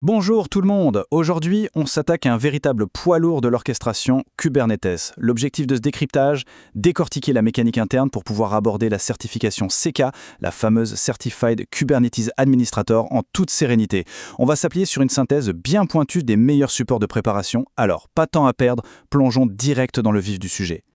Bonjour tout le monde. Aujourd'hui, on s'attaque à un véritable poids lourd de l'orchestration, Kubernetes. L'objectif de ce décryptage, décortiquer la mécanique interne pour pouvoir aborder la certification CK, la fameuse Certified Kubernetes Administrator, en toute sérénité. On va s'appuyer sur une synthèse bien pointue des meilleurs supports de préparation. Alors, pas de temps à perdre, plongeons direct dans le vif du sujet.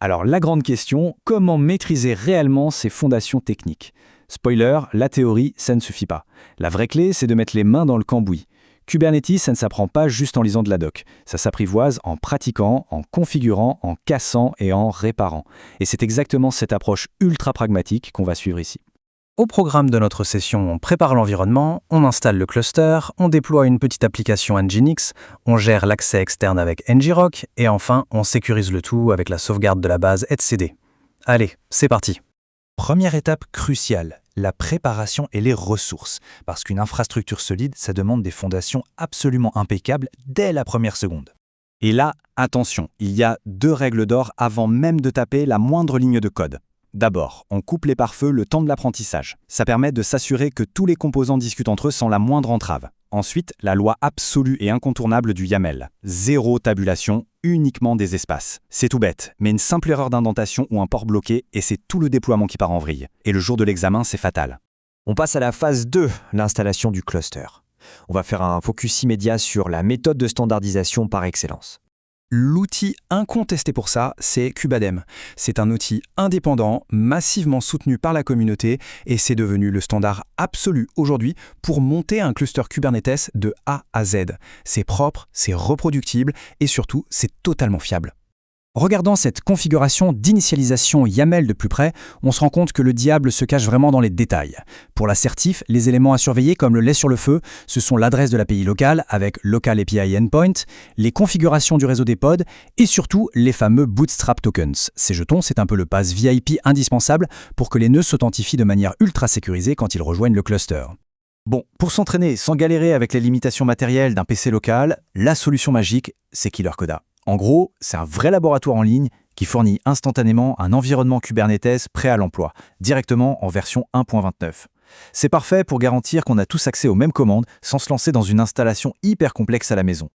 Alors la grande question, comment maîtriser réellement ces fondations techniques? Spoiler, la théorie, ça ne suffit pas. La vraie clé, c'est de mettre les mains dans le cambouis. Kubernetes, ça ne s'apprend pas juste en lisant de la doc. Ça s'apprivoise en pratiquant, en configurant, en cassant et en réparant. Et c'est exactement cette approche ultra pragmatique qu'on va suivre ici. Au programme de notre session, on prépare l'environnement, on installe le cluster, on déploie une petite application Nginx, on gère l'accès externe avec ngrok et enfin, on sécurise le tout avec la sauvegarde de la base etcd. Allez, c'est parti. Première étape cruciale, la préparation et les ressources. Parce qu'une infrastructure solide, ça demande des fondations absolument impeccables dès la première seconde. Et là, attention, il y a 2 règles d'or avant même de taper la moindre ligne de code. D'abord, on coupe les pare-feux le temps de l'apprentissage. Ça permet de s'assurer que tous les composants discutent entre eux sans la moindre entrave. Ensuite, la loi absolue et incontournable du YAML. 0 tabulation, uniquement des espaces. C'est tout bête, mais une simple erreur d'indentation ou un port bloqué et c'est tout le déploiement qui part en vrille. Et le jour de l'examen, c'est fatal. On passe à la phase 2, l'installation du cluster. On va faire un focus immédiat sur la méthode de standardisation par excellence. L'outil incontesté pour ça, c'est Kubadem. C'est un outil indépendant, massivement soutenu par la communauté et c'est devenu le standard absolu aujourd'hui pour monter un cluster Kubernetes de A à Z. C'est propre, c'est reproductible et surtout, c'est totalement fiable. Regardant cette configuration d'initialisation YAML de plus près, on se rend compte que le diable se cache vraiment dans les détails. Pour l'assertif, les éléments à surveiller comme le lait sur le feu, ce sont l'adresse de l'API locale avec Local API Endpoint, les configurations du réseau des pods et surtout les fameux Bootstrap Tokens. Ces jetons, c'est un peu le pass VIP indispensable pour que les nœuds s'authentifient de manière ultra sécurisée quand ils rejoignent le cluster. Bon, pour s'entraîner sans galérer avec les limitations matérielles d'un PC local, la solution magique, c'est KillerCoda. En gros, c'est un vrai laboratoire en ligne qui fournit instantanément un environnement Kubernetes prêt à l'emploi, directement en version 1.29. C'est parfait pour garantir qu'on a tous accès aux mêmes commandes sans se lancer dans une installation hyper complexe à la maison.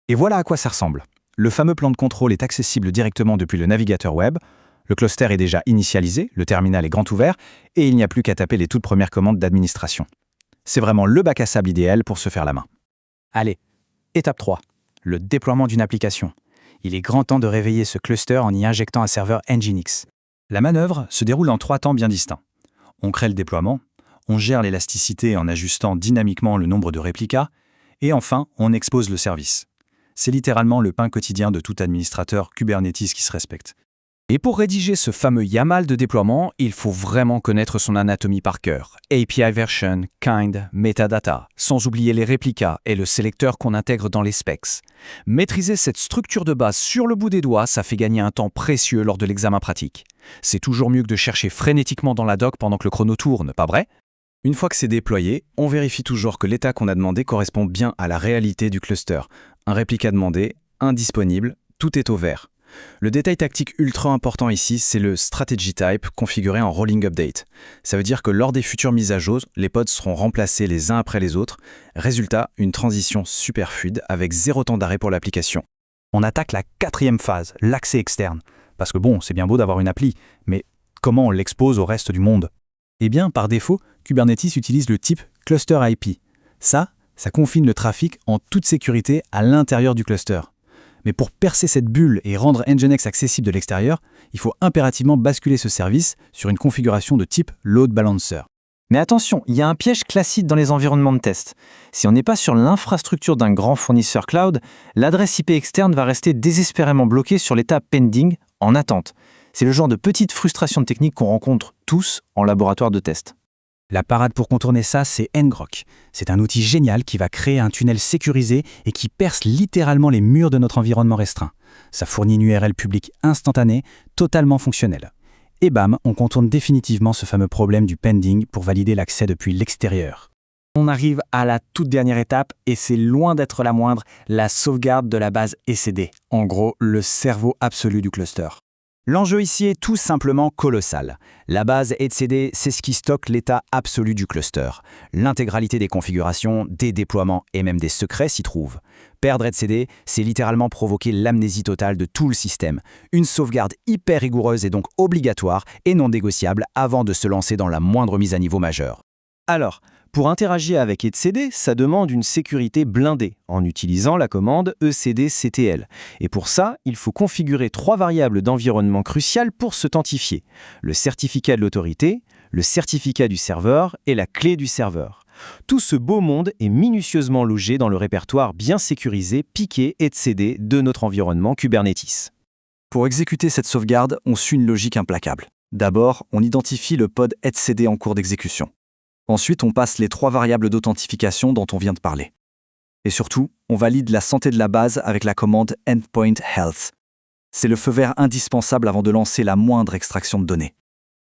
Et voilà à quoi ça ressemble. Le fameux plan de contrôle est accessible directement depuis le navigateur web, le cluster est déjà initialisé, le terminal est grand ouvert, et il n'y a plus qu'à taper les toutes premières commandes d'administration. C'est vraiment le bac à sable idéal pour se faire la main. Allez, étape 3, le déploiement d'une application. Il est grand temps de réveiller ce cluster en y injectant un serveur Nginx. La manœuvre se déroule en 3 temps bien distincts. On crée le déploiement, on gère l'élasticité en ajustant dynamiquement le nombre de réplicas, et enfin, on expose le service. C'est littéralement le pain quotidien de tout administrateur Kubernetes qui se respecte. Et pour rédiger ce fameux YAML de déploiement, il faut vraiment connaître son anatomie par cœur. API version, kind, metadata, sans oublier les réplicas et le sélecteur qu'on intègre dans les specs. Maîtriser cette structure de base sur le bout des doigts, ça fait gagner un temps précieux lors de l'examen pratique. C'est toujours mieux que de chercher frénétiquement dans la doc pendant que le chrono tourne, pas vrai? Une fois que c'est déployé, on vérifie toujours que l'état qu'on a demandé correspond bien à la réalité du cluster. Un réplica demandé, indisponible, tout est au vert. Le détail tactique ultra important ici, c'est le Strategy Type configuré en Rolling Update. Ça veut dire que lors des futures mises à jour, les pods seront remplacés les uns après les autres. Résultat, une transition super fluide avec 0 temps d'arrêt pour l'application. On attaque la 4e phase, l'accès externe. Parce que bon, c'est bien beau d'avoir une appli, mais comment on l'expose au reste du monde? Eh bien, par défaut, Kubernetes utilise le type Cluster IP. Ça confine le trafic en toute sécurité à l'intérieur du cluster. Mais pour percer cette bulle et rendre Nginx accessible de l'extérieur, il faut impérativement basculer ce service sur une configuration de type Load Balancer. Mais attention, il y a un piège classique dans les environnements de test. Si on n'est pas sur l'infrastructure d'un grand fournisseur cloud, l'adresse IP externe va rester désespérément bloquée sur l'état pending, en attente. C'est le genre de petite frustration technique qu'on rencontre tous en laboratoire de test. La parade pour contourner ça, c'est ngrok. C'est un outil génial qui va créer un tunnel sécurisé et qui perce littéralement les murs de notre environnement restreint. Ça fournit une URL publique instantanée, totalement fonctionnelle. Et bam, on contourne définitivement ce fameux problème du pending pour valider l'accès depuis l'extérieur. On arrive à la toute dernière étape et c'est loin d'être la moindre, la sauvegarde de la base etcd. En gros, le cerveau absolu du cluster. L'enjeu ici est tout simplement colossal. La base etcd, c'est ce qui stocke l'état absolu du cluster. L'intégralité des configurations, des déploiements et même des secrets s'y trouvent. Perdre etcd, c'est littéralement provoquer l'amnésie totale de tout le système. Une sauvegarde hyper rigoureuse est donc obligatoire et non négociable avant de se lancer dans la moindre mise à niveau majeure. Alors, pour interagir avec etcd, ça demande une sécurité blindée en utilisant la commande ecdctl. Et pour ça, il faut configurer 3 variables d'environnement cruciales pour s'authentifier: le certificat de l'autorité, le certificat du serveur et la clé du serveur. Tout ce beau monde est minutieusement logé dans le répertoire bien sécurisé piqué etcd de notre environnement Kubernetes. Pour exécuter cette sauvegarde, on suit une logique implacable. D'abord, on identifie le pod etcd en cours d'exécution. Ensuite, on passe les 3 variables d'authentification dont on vient de parler. Et surtout, on valide la santé de la base avec la commande endpoint health. C'est le feu vert indispensable avant de lancer la moindre extraction de données.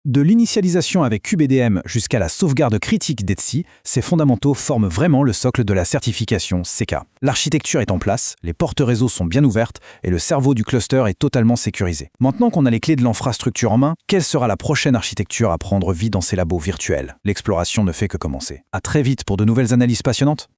De l'initialisation avec KubeDM jusqu'à la sauvegarde critique d'Etsy, ces fondamentaux forment vraiment le socle de la certification CK. L'architecture est en place, les portes réseau sont bien ouvertes et le cerveau du cluster est totalement sécurisé. Maintenant qu'on a les clés de l'infrastructure en main, quelle sera la prochaine architecture à prendre vie dans ces labos virtuels? L'exploration ne fait que commencer. À très vite pour de nouvelles analyses passionnantes.